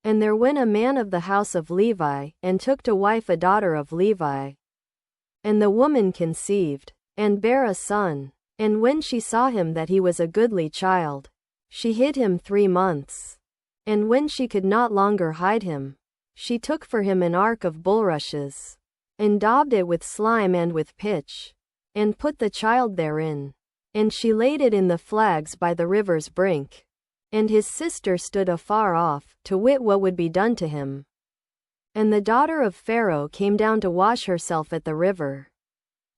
And there went a man of the house of Levi, and took to wife a daughter of Levi. And the woman conceived, and bare a son. And when she saw him that he was a goodly child, she hid him 3 months. And when she could not longer hide him, she took for him an ark of bulrushes, and daubed it with slime and with pitch, and put the child therein. And she laid it in the flags by the river's brink. And his sister stood afar off, to wit what would be done to him. And the daughter of Pharaoh came down to wash herself at the river.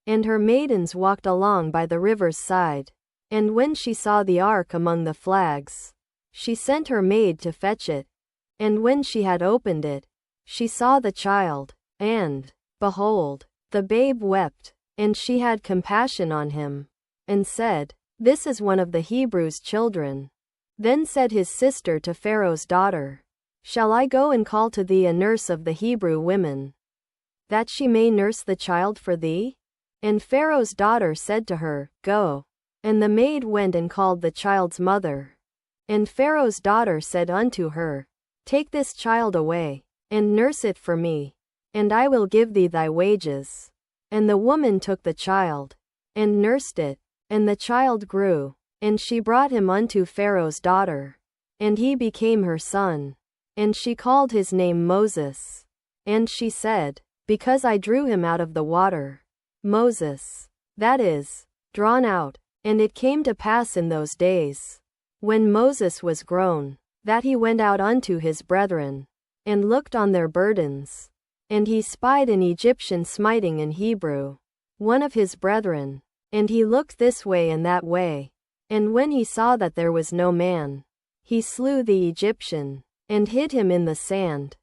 And her maidens walked along by the river's side. And when she saw the ark among the flags, she sent her maid to fetch it. And when she had opened it, she saw the child, and, behold, the babe wept. And she had compassion on him, and said, This is one of the Hebrews' children. Then said his sister to Pharaoh's daughter, Shall I go and call to thee a nurse of the Hebrew women, that she may nurse the child for thee? And Pharaoh's daughter said to her, Go. And the maid went and called the child's mother. And Pharaoh's daughter said unto her, Take this child away, and nurse it for me, and I will give thee thy wages. And the woman took the child, and nursed it, and the child grew, and she brought him unto Pharaoh's daughter, and he became her son. And she called his name Moses. And she said, Because I drew him out of the water. Moses, that is, drawn out. And it came to pass in those days, when Moses was grown, that he went out unto his brethren, and looked on their burdens. And he spied an Egyptian smiting an Hebrew, one of his brethren. And he looked this way and that way. And when he saw that there was no man, he slew the Egyptian, and hid him in the sand.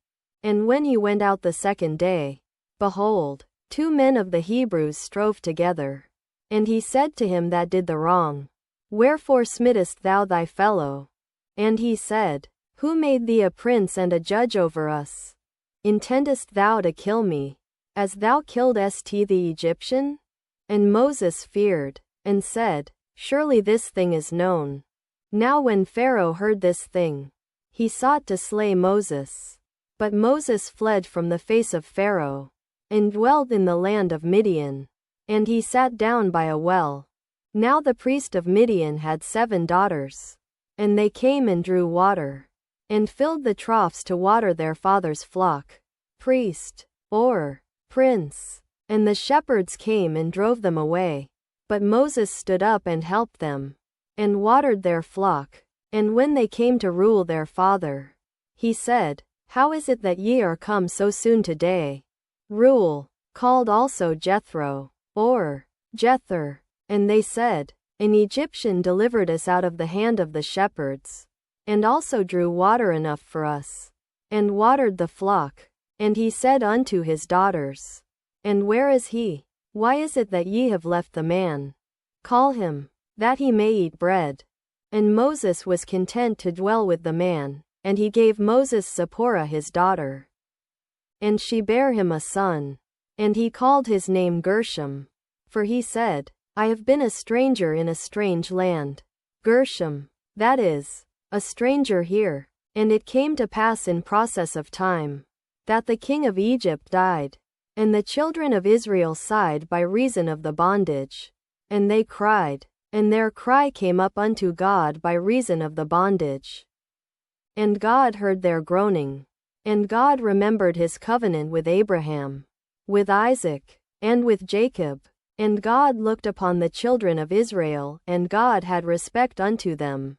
And when he went out the second day, behold, 2 men of the Hebrews strove together. And he said to him that did the wrong, Wherefore smittest thou thy fellow? And he said, Who made thee a prince and a judge over us? Intendest thou to kill me, as thou killedst the Egyptian? And Moses feared, and said, Surely this thing is known. Now when Pharaoh heard this thing, he sought to slay Moses. But Moses fled from the face of Pharaoh, and dwelt in the land of Midian. And he sat down by a well. Now the priest of Midian had 7 daughters. And they came and drew water, and filled the troughs to water their father's flock. Priest, or prince. And the shepherds came and drove them away. But Moses stood up and helped them, and watered their flock. And when they came to rule their father, he said, How is it that ye are come so soon today? Rule, called also Jethro, or Jether. And they said, An Egyptian delivered us out of the hand of the shepherds, and also drew water enough for us, and watered the flock. And he said unto his daughters, And where is he? Why is it that ye have left the man? Call him, that he may eat bread. And Moses was content to dwell with the man, and he gave Moses Zipporah his daughter. And she bare him a son, and he called his name Gershom. For he said, I have been a stranger in a strange land. Gershom, that is, a stranger here. And it came to pass in process of time, that the king of Egypt died, and the children of Israel sighed by reason of the bondage. And they cried, and their cry came up unto God by reason of the bondage. And God heard their groaning. And God remembered his covenant with Abraham, with Isaac, and with Jacob. And God looked upon the children of Israel, and God had respect unto them.